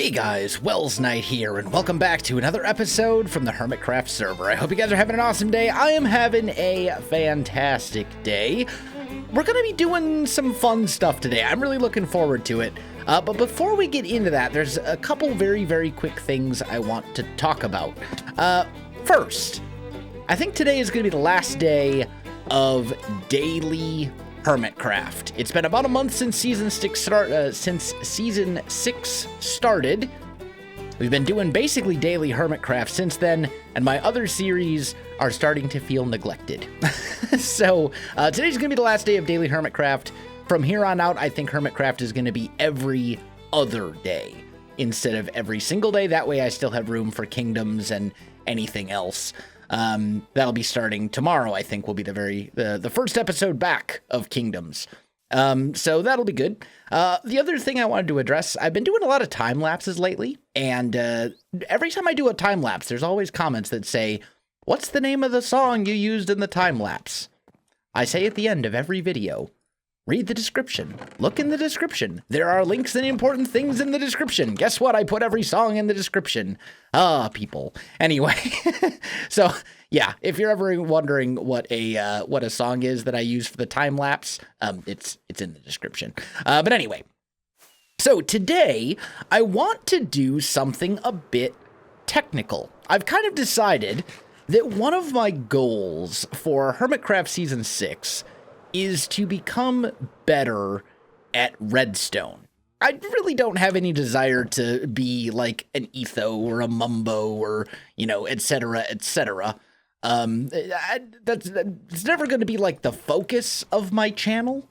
Hey guys, Welsknight here, and welcome back to another episode from the Hermitcraft server. I hope you guys are having an awesome day. I am having a fantastic day. We're going to be doing some fun stuff today. I'm really looking forward to it. But before we get into that, there's a couple very quick things I want to talk about. First, I think today is going to be the last day of daily Hermitcraft. It's been about a month since season 6 started. We've been doing basically daily Hermitcraft since then, and my other series are starting to feel neglected. So today's gonna be the last day of daily Hermitcraft. From here on out, I think Hermitcraft is gonna be every other day instead of every single day. That way I still have room for kingdoms and anything else. That'll be starting tomorrow, I think, will be the first episode back of Kingdoms. So that'll be good. The other thing I wanted to address, I've been doing a lot of time lapses lately, and every time I do a time lapse, there's always comments that say, "What's the name of the song you used in the time lapse?" I say at the end of every video, read the description. Look in the description. There are links and important things in the description. Guess what? I put every song in the description. People. Anyway, so yeah, if you're ever wondering what a song is that I use for the time lapse, it's in the description. But anyway, so today I want to do something a bit technical. I've kind of decided that one of my goals for Hermitcraft Season 6 is to become better at Redstone. I really don't have any desire to be like an Etho or a Mumbo or, etc., etc. That's never going to be like the focus of my channel,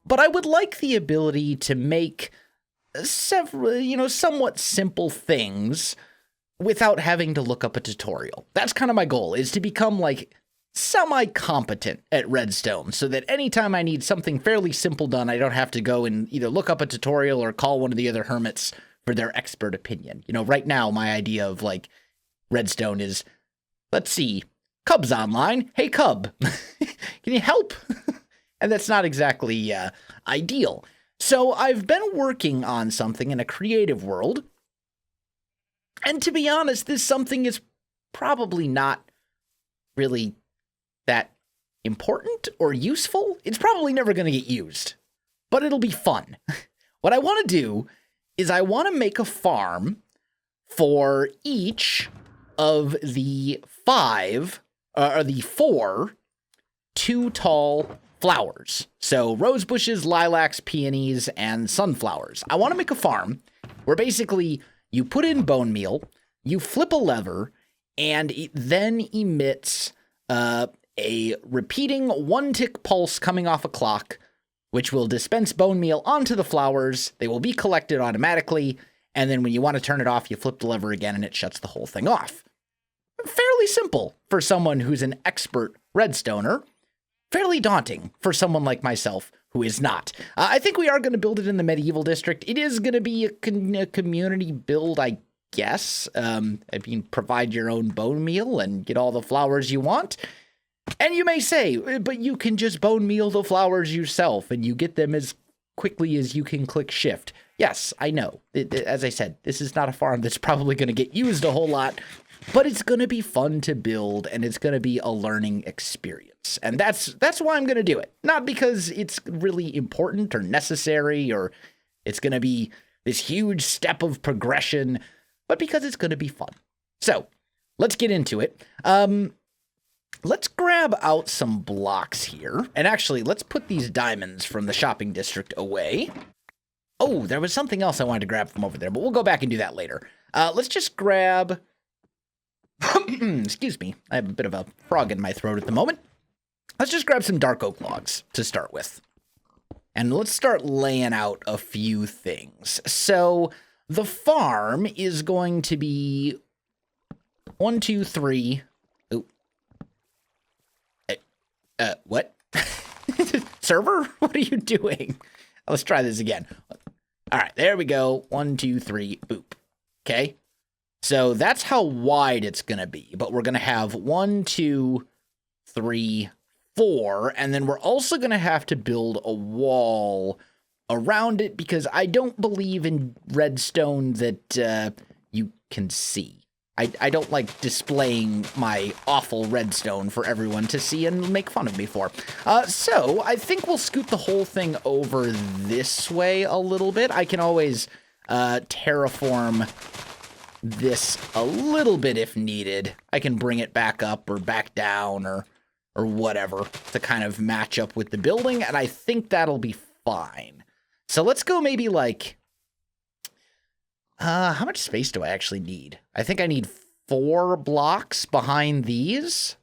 but I would like the ability to make several, somewhat simple things without having to look up a tutorial. That's kind of my goal, is to become like semi-competent at Redstone, so that anytime I need something fairly simple done, I don't have to go and either look up a tutorial or call one of the other hermits for their expert opinion. Right now, my idea of, like, Redstone is, let's see, Cub's online. Hey, Cub, can you help? And that's not exactly ideal. So I've been working on something in a creative world, and to be honest, this something is probably not really that important or useful. It's probably never going to get used, but it'll be fun. What I want to do is I want to make a farm for each of the four too tall flowers. So rose bushes, lilacs, peonies, and sunflowers. I want to make a farm where basically you put in bone meal, you flip a lever, and it then emits a repeating one-tick pulse coming off a clock, which will dispense bone meal onto the flowers. They will be collected automatically, and then when you want to turn it off, you flip the lever again, and it shuts the whole thing off. Fairly simple for someone who's an expert redstoner. Fairly daunting for someone like myself who is not. I think we are going to build it in the medieval district. It is going to be a community build, I guess. Provide your own bone meal and get all the flowers you want. And you may say, but you can just bone meal the flowers yourself and you get them as quickly as you can click shift. Yes, I know. As I said, this is not a farm that's probably going to get used a whole lot, but it's going to be fun to build and it's going to be a learning experience. And that's why I'm going to do it. Not because it's really important or necessary or it's going to be this huge step of progression, but because it's going to be fun. So let's get into it. Let's grab out some blocks here. And actually, let's put these diamonds from the shopping district away. Oh, there was something else I wanted to grab from over there, but we'll go back and do that later. Let's just grab... Excuse me. I have a bit of a frog in my throat at the moment. Let's just grab some dark oak logs to start with. And let's start laying out a few things. So the farm is going to be 1, 2, 3... what? Server? What are you doing? Let's try this again. All right, there we go. 1, 2, 3, boop. Okay. So that's how wide it's going to be, but we're going to have 1, 2, 3, 4, and then we're also going to have to build a wall around it because I don't believe in redstone that you can see. I don't like displaying my awful redstone for everyone to see and make fun of me for. So I think we'll scoot the whole thing over this way a little bit. I can always terraform this a little bit if needed. I can bring it back up or back down or whatever to kind of match up with the building, and I think that'll be fine. So let's go maybe like, how much space do I actually need? I think I need 4 blocks behind these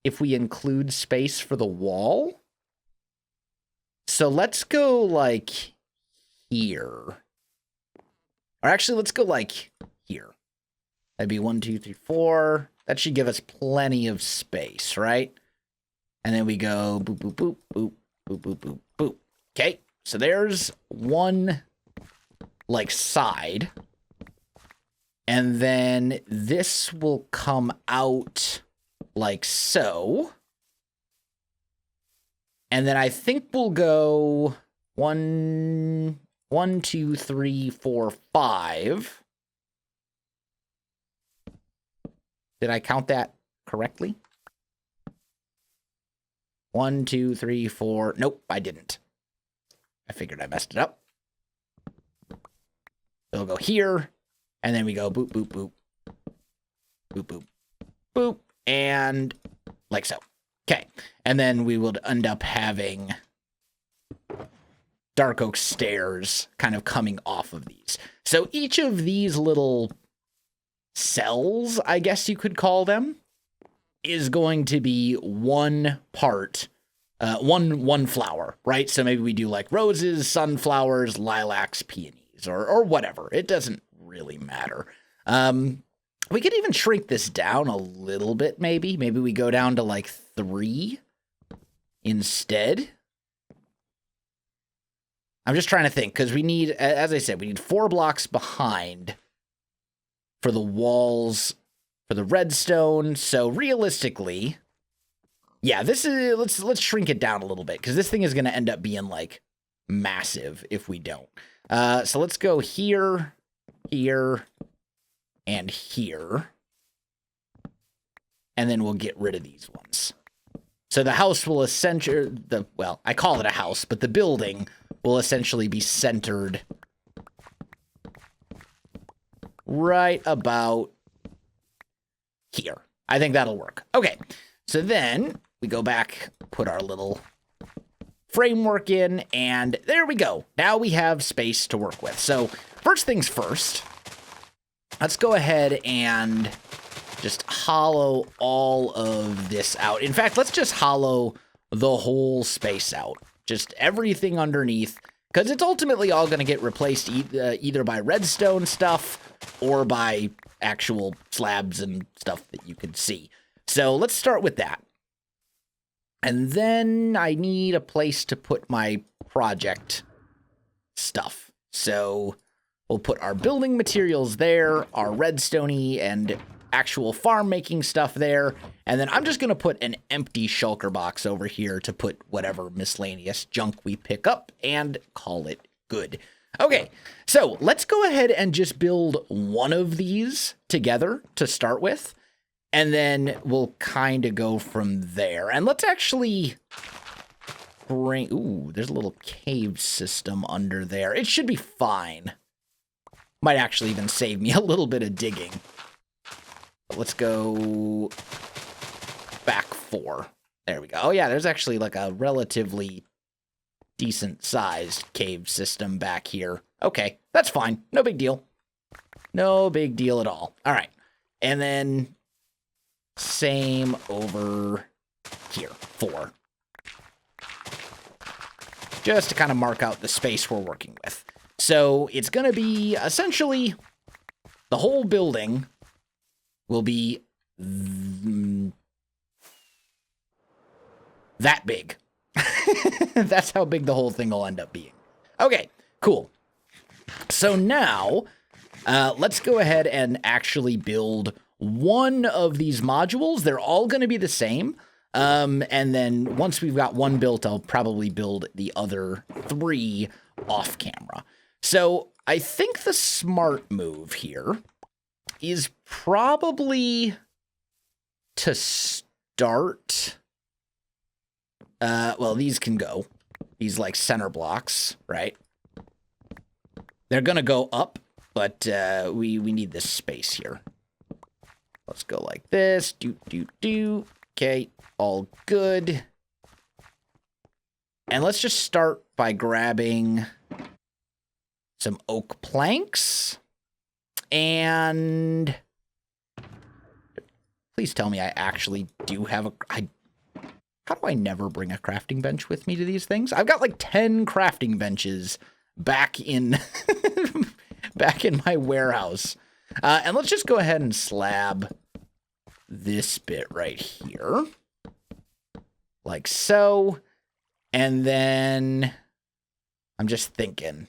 if we include space for the wall. So let's go like here. Or actually, let's go like here. That'd be 1, 2, 3, 4. That should give us plenty of space, right? And then we go boop, boop, boop, boop, boop, boop, boop, boop. Okay, so there's one, like, side. And then this will come out like so. And then I think we'll go 1, 2, 3, 4, 5. Did I count that correctly? 1, 2, 3, 4. Nope, I didn't. I figured I messed it up. It'll go here, and then we go boop, boop, boop. Boop, boop, boop, and like so. Okay, and then we would end up having dark oak stairs kind of coming off of these. So each of these little cells, I guess you could call them, is going to be one part, one flower, right? So maybe we do like roses, sunflowers, lilacs, peonies, or whatever. It doesn't really matter. We could even shrink this down a little bit, maybe. Maybe we go down to like 3 instead. I'm just trying to think, because we need, as I said, we need 4 blocks behind for the walls, for the redstone. So realistically, yeah, this is, let's shrink it down a little bit, because this thing is going to end up being like massive if we don't. So let's go here, here, and here. And then we'll get rid of these ones. So the house will essentially, well, I call it a house, but the building will essentially be centered right about here. I think that'll work. Okay, so then we go back, put our little framework in, and there we go. Now we have space to work with. So first things first, let's go ahead and just hollow all of this out. In fact, let's just hollow the whole space out. Just everything underneath, because it's ultimately all going to get replaced either by redstone stuff or by actual slabs and stuff that you can see. So let's start with that. And then I need a place to put my project stuff. So we'll put our building materials there, our redstoney and actual farm making stuff there, and then I'm just going to put an empty shulker box over here to put whatever miscellaneous junk we pick up and call it good. Okay, so let's go ahead and just build one of these together to start with, and then we'll kind of go from there. And let's actually bring, ooh, there's a little cave system under there. It should be fine. Might actually even save me a little bit of digging. Let's go back 4. There we go. Oh, yeah, there's actually like a relatively decent-sized cave system back here. Okay, that's fine. No big deal. No big deal at all. All right. And then same over here, 4. Just to kind of mark out the space we're working with. So it's going to be essentially the whole building will be that big. That's how big the whole thing will end up being. Okay, cool. So now, let's go ahead and actually build one of these modules. They're all going to be the same. And then once we've got one built, I'll probably build the other 3 off camera. So I think the smart move here is probably to start. Well, these can go. These like center blocks, right? They're gonna go up, but we need this space here. Let's go like this. Do. Okay, all good. And let's just start by grabbing some oak planks. And please tell me I actually do have a... How do I never bring a crafting bench with me to these things? I've got like 10 crafting benches back in back in my warehouse. And let's just go ahead and slab this bit right here. Like so. And then I'm just thinking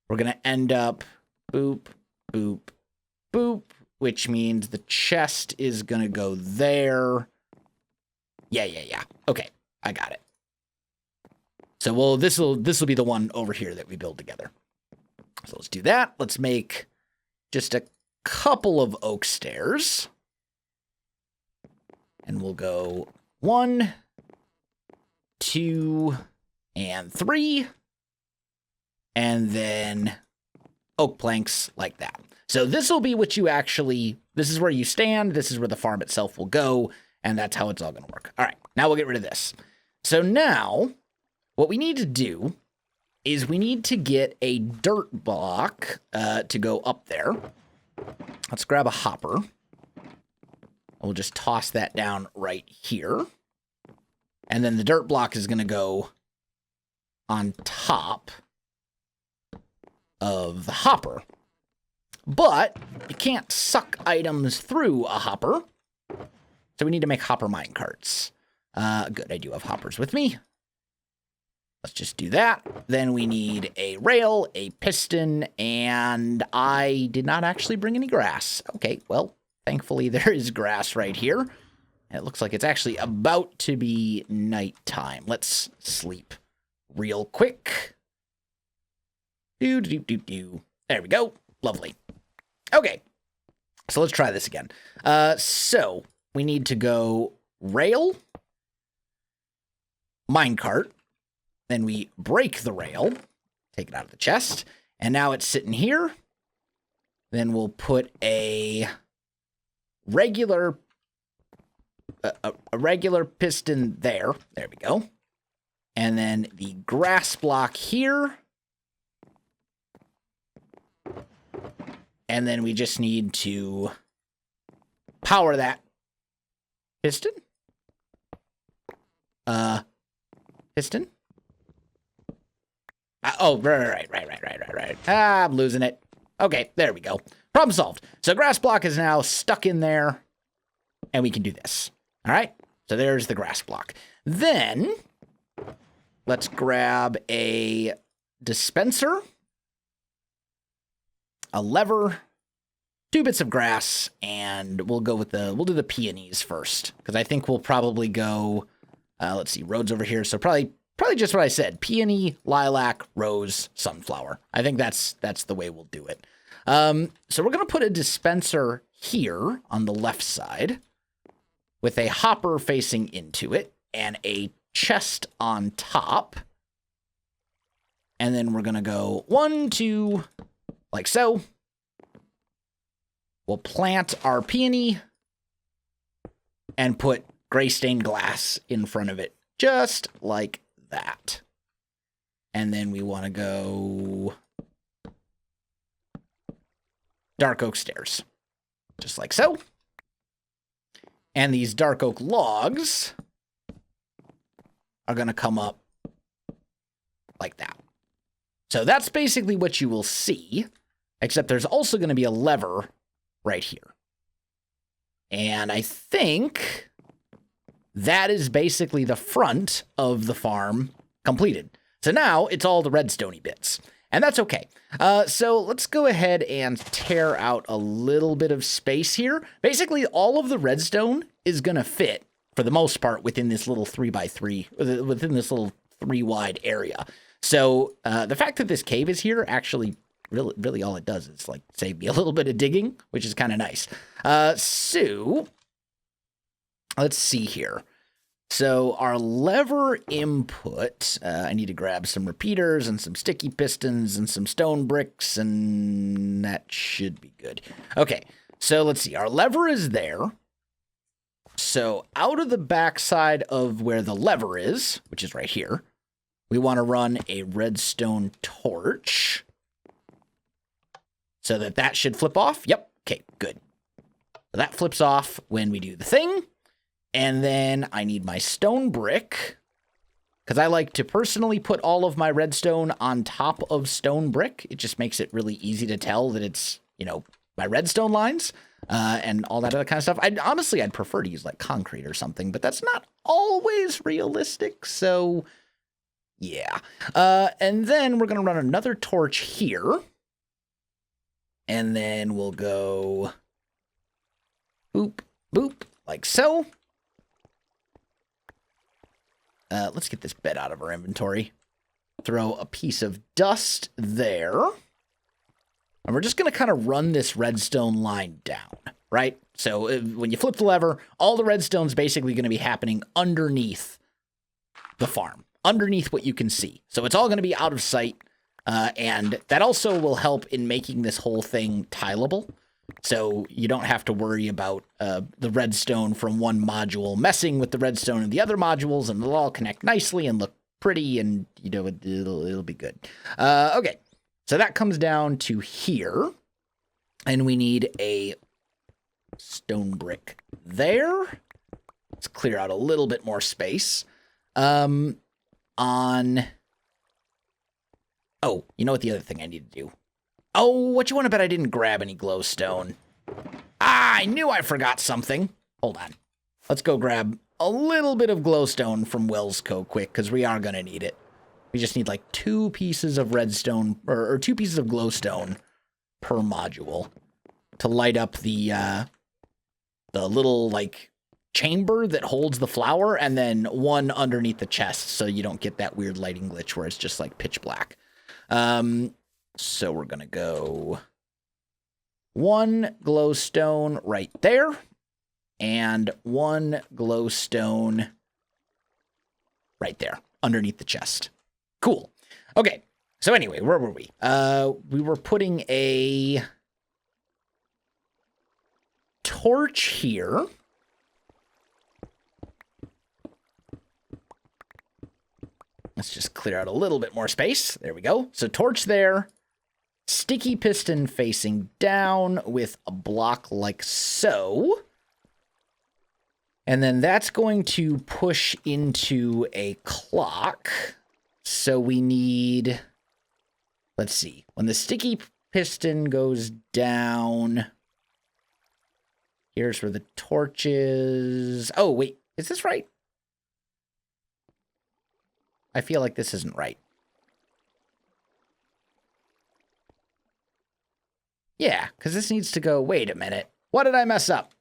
we're going to end up boop, boop, boop, which means the chest is going to go there. Yeah. Okay, I got it. So this will be the one over here that we build together. So let's do that. Let's make just a couple of oak stairs. And we'll go 1, 2, and 3. And then oak planks like that. So this will be what you actually, this is where you stand. This is where the farm itself will go. And that's how it's all going to work. All right, now we'll get rid of this. So now what we need to do is we need to get a dirt block to go up there. Let's grab a hopper. We'll just toss that down right here. And then the dirt block is going to go on top of the hopper. But you can't suck items through a hopper. So we need to make hopper mine carts. Good, I do have hoppers with me. Let's just do that. Then we need a rail, a piston, and I did not actually bring any grass. Okay, well, thankfully there is grass right here. And it looks like it's actually about to be nighttime. Let's sleep real quick. There we go. Lovely. Okay, so let's try this again. So we need to go rail, minecart, then we break the rail, take it out of the chest, and now it's sitting here. Then we'll put a regular piston there. There we go. And then the grass block here. And then we just need to power that piston. Piston. Oh, right. I'm losing it. Okay, there we go. Problem solved. So grass block is now stuck in there, and we can do this. All right, so there's the grass block. Then let's grab a dispenser, a lever, 2 bits of grass, and we'll do the peonies first, because I think we'll probably go, let's see, roads over here. So probably just what I said, peony, lilac, rose, sunflower. I think that's the way we'll do it. So we're going to put a dispenser here on the left side with a hopper facing into it and a chest on top. And then we're going to go 1, 2, like so. We'll plant our peony and put gray stained glass in front of it, just like that. And then we want to go dark oak stairs, just like so. And these dark oak logs are going to come up like that. So that's basically what you will see, except there's also going to be a lever right here. And I think that is basically the front of the farm completed. So now it's all the redstone-y bits. And that's okay. So let's go ahead and tear out a little bit of space here. Basically, all of the redstone is going to fit, for the most part, within this little 3x3, within this little 3 wide area. So the fact that this cave is here actually really all it does is like save me a little bit of digging, which is kind of nice. So let's see here. So our lever input, I need to grab some repeaters and some sticky pistons and some stone bricks, and that should be good. Okay, so let's see. Our lever is there. So out of the backside of where the lever is, which is right here, we want to run a redstone torch so that should flip off. Yep. Okay, good. That flips off when we do the thing. And then I need my stone brick, because I like to personally put all of my redstone on top of stone brick. It just makes it really easy to tell that it's, you know, my redstone lines and all that other kind of stuff. I'd prefer to use like concrete or something, but that's not always realistic. So yeah. And then we're going to run another torch here. And then we'll go boop, boop, like so. Let's get this bed out of our inventory. Throw a piece of dust there. And we're just going to kind of run this redstone line down, right? So when you flip the lever, all the redstone's basically going to be happening underneath the farm, underneath what you can see. So it's all going to be out of sight. And that also will help in making this whole thing tileable. So you don't have to worry about the redstone from one module messing with the redstone in the other modules, and they'll all connect nicely and look pretty, and you know it'll be good. Okay, so that comes down to here, and we need a stone brick there. Let's clear out a little bit more space. Oh, you know what the other thing I need to do? Oh, what you want to bet I didn't grab any glowstone? Ah, I knew I forgot something. Hold on. Let's go grab a little bit of glowstone from Wellsco quick, because we are going to need it. We just need like 2 pieces of redstone, or 2 pieces of glowstone per module to light up the little, like, chamber that holds the flower, and then 1 underneath the chest so you don't get that weird lighting glitch where it's just, like, pitch black. So we're going to go 1 glowstone right there, and 1 glowstone right there underneath the chest. Cool. Okay. So anyway, where were we? We were putting a torch here. Let's just clear out a little bit more space. There we go. So torch there. Sticky piston facing down with a block like so. And then that's going to push into a clock. So we need, let's see, when the sticky piston goes down, here's where the torch is. Oh, wait, is this right? I feel like this isn't right. Yeah, because this needs to go, wait a minute. What did I mess up?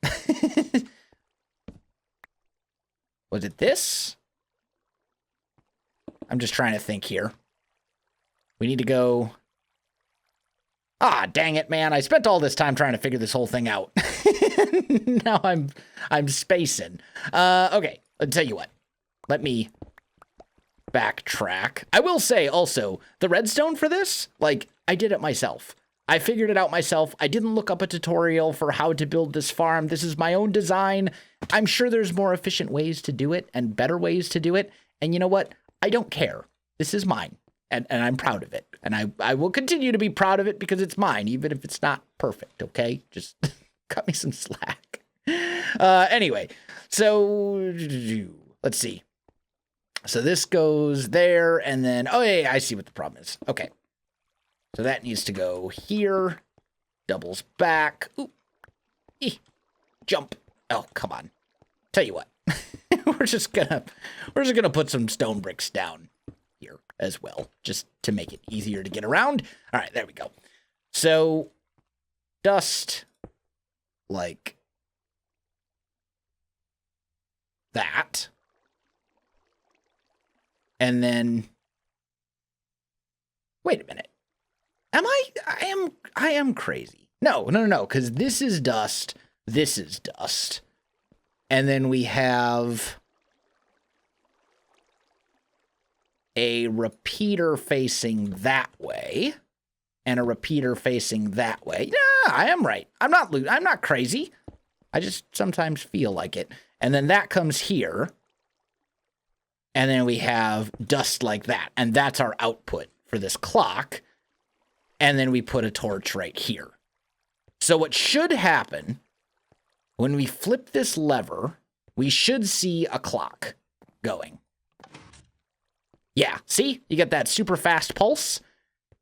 Was it this? I'm just trying to think here. We need to go... Ah, dang it, man. I spent all this time trying to figure this whole thing out. Now I'm spacing. Okay, I'll tell you what. Let me backtrack. I will say also, the redstone for this, like, I did it myself. I figured it out myself. I didn't look up a tutorial for how to build this farm. This is my own design. I'm sure there's more efficient ways to do it and better ways to do it. And you know what? I don't care. This is mine. And I'm proud of it. And I will continue to be proud of it because it's mine, even if it's not perfect, okay? Just cut me some slack. Anyway, so let's see. So this goes there, and then, oh, yeah, I see what the problem is. Okay. So that needs to go here. Doubles back. Ooh. Jump. Oh, come on. Tell you what. we're just gonna put some stone bricks down here as well, just to make it easier to get around. All right, there we go. So dust like that. And then Wait a minute. I am crazy. No, because this is dust. This is dust. And then we have a repeater facing that way and a repeater facing that way. Yeah, I am right. I'm not crazy. I just sometimes feel like it. And then that comes here. And then we have dust like that. And that's our output for this clock. And then we put a torch right here. So what should happen when we flip this lever, we should see a clock going. Yeah, see? You get that super fast pulse.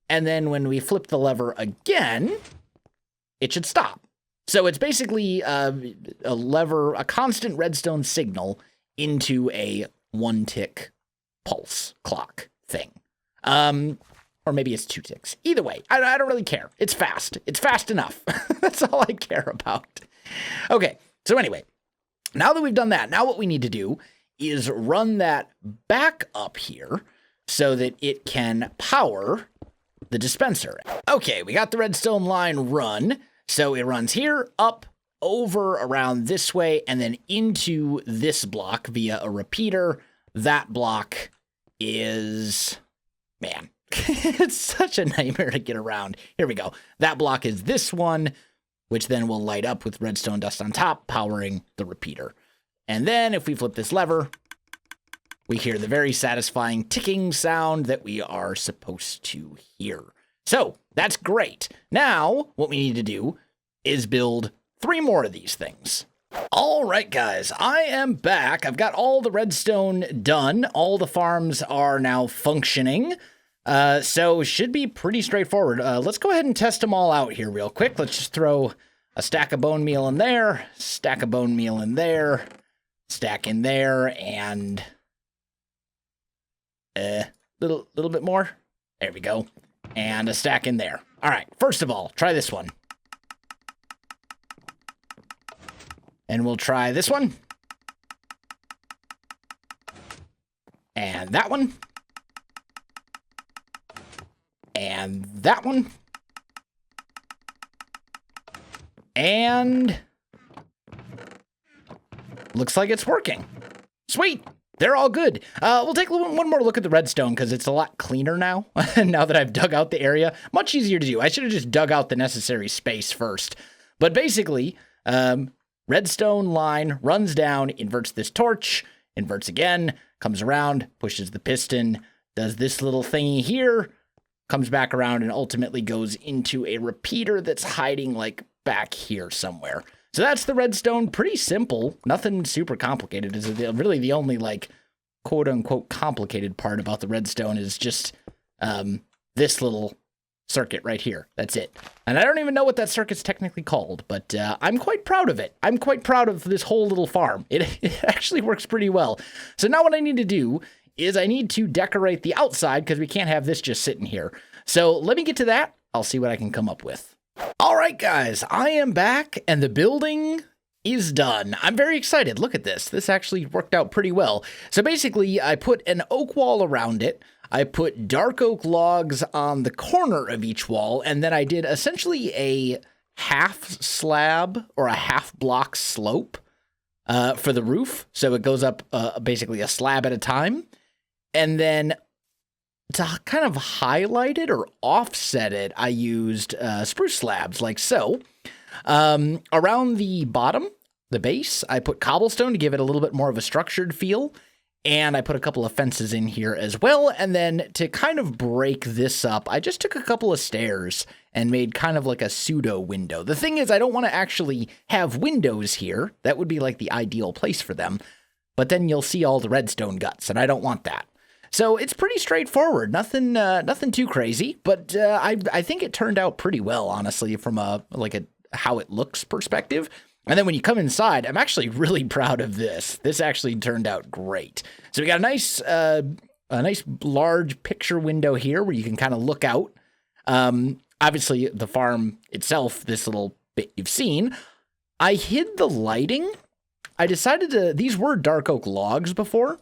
And then when we flip the lever again, it should stop. So it's basically a constant redstone signal into a one-tick pulse clock thing. Or maybe it's 2 ticks. Either way, I don't really care. It's fast. It's fast enough. That's all I care about. Okay, so anyway, now that we've done that, now what we need to do is run that back up here so that it can power the dispenser. Okay, we got the redstone line run. So it runs here, up, over, around this way, and then into this block via a repeater. That block is, man, it's such a nightmare to get around. Here we go. That block is this one, which then will light up with redstone dust on top, powering the repeater. And then if we flip this lever, we hear the very satisfying ticking sound that we are supposed to hear. So that's great. Now, what we need to do is build 3 more of these things. All right, guys, I am back. I've got all the redstone done. All the farms are now functioning. So it should be pretty straightforward. Let's go ahead and test them all out here real quick. Let's just throw a stack of bone meal in there, stack of bone meal in there, stack in there, and little bit more. There we go. And a stack in there. All right, first of all, try this one. And we'll try this one. And that one. And that one. And looks like it's working. Sweet. They're all good. We'll take one more look at the redstone because it's a lot cleaner now. Now that I've dug out the area. Much easier to do. I should have just dug out the necessary space first. But basically, redstone line runs down, inverts this torch, inverts again, comes around, pushes the piston, does this little thingy here, comes back around, and ultimately goes into a repeater that's hiding like back here somewhere. So that's the redstone. Pretty simple. Nothing super complicated. Is really the only like quote unquote complicated part about the redstone is just this little circuit right here. That's it. And I don't even know what that circuit's technically called, but I'm quite proud of it. I'm quite proud of this whole little farm. It actually works pretty well. So now what I need to do is I need to decorate the outside because we can't have this just sitting here. So let me get to that. I'll see what I can come up with. All right, guys, I am back and the building is done. I'm very excited. Look at this. This actually worked out pretty well. So basically, I put an oak wall around it. I put dark oak logs on the corner of each wall, and then I did essentially a half slab or a half block slope for the roof. So it goes up basically a slab at a time. And then to kind of highlight it or offset it, I used spruce slabs like so. Around the bottom, the base, I put cobblestone to give it a little bit more of a structured feel. And I put a couple of fences in here as well. And then to kind of break this up, I just took a couple of stairs and made kind of like a pseudo window. The thing is, I don't want to actually have windows here. That would be like the ideal place for them. But then you'll see all the redstone guts, and I don't want that. So it's pretty straightforward. Nothing too crazy. But I think it turned out pretty well, honestly, from a how it looks perspective. And then when you come inside, I'm actually really proud of this. This actually turned out great. So we got a nice large picture window here where you can kind of look out. Obviously, the farm itself, this little bit you've seen. I hid the lighting. I decided these were dark oak logs before.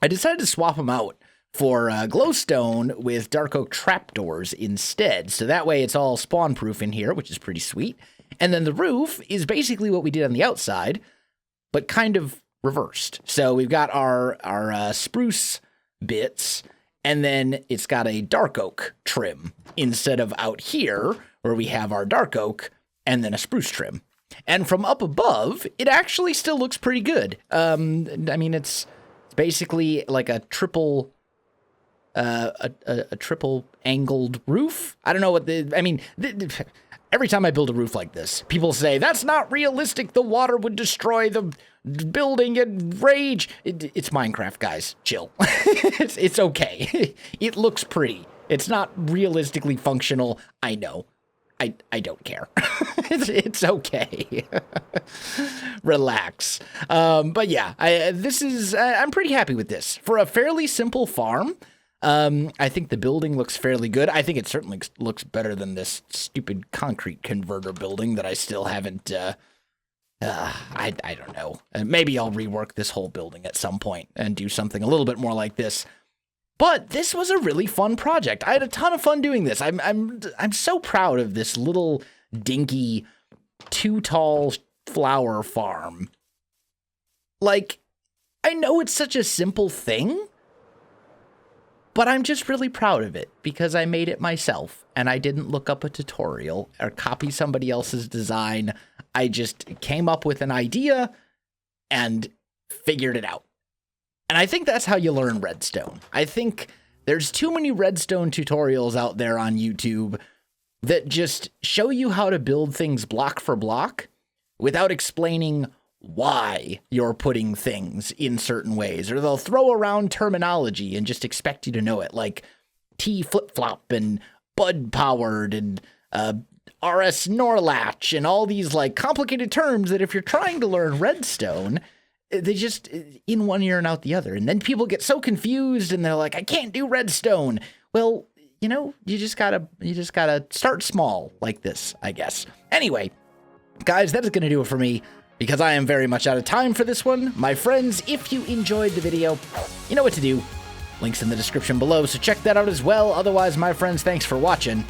I decided to swap them out for glowstone with dark oak trapdoors instead. So that way it's all spawn proof in here, which is pretty sweet. And then the roof is basically what we did on the outside, but kind of reversed. So we've got our spruce bits, and then it's got a dark oak trim instead of out here where we have our dark oak and then a spruce trim. And from up above, it actually still looks pretty good. I mean, it's basically like a triple triple angled roof. I don't know what every time I build a roof like this, people say, that's not realistic. The water would destroy the building and rage. It's Minecraft, guys. Chill. It's okay. It looks pretty. It's not realistically functional. I know. I don't care. It's okay. Relax. But yeah, I'm pretty happy with this. For a fairly simple farm, I think the building looks fairly good. I think it certainly looks better than this stupid concrete converter building that I still haven't, I don't know. Maybe I'll rework this whole building at some point and do something a little bit more like this. But this was a really fun project. I had a ton of fun doing this. I'm so proud of this little dinky 2-tall flower farm. Like, I know it's such a simple thing, but I'm just really proud of it because I made it myself and I didn't look up a tutorial or copy somebody else's design. I just came up with an idea and figured it out. And I think that's how you learn Redstone. I think there's too many Redstone tutorials out there on YouTube that just show you how to build things block for block without explaining why you're putting things in certain ways. Or they'll throw around terminology and just expect you to know it, like T flip-flop and bud powered and RS Norlatch and all these like complicated terms that if you're trying to learn Redstone, they just in one ear and out the other. And then people get so confused and they're like, I can't do Redstone. Well, you know, you just gotta start small like this, I guess. Anyway, guys, that is going to do it for me because I am very much out of time for this one. My friends, if you enjoyed the video, you know what to do. Links in the description below, so check that out as well. Otherwise, my friends, thanks for watching,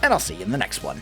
and I'll see you in the next one.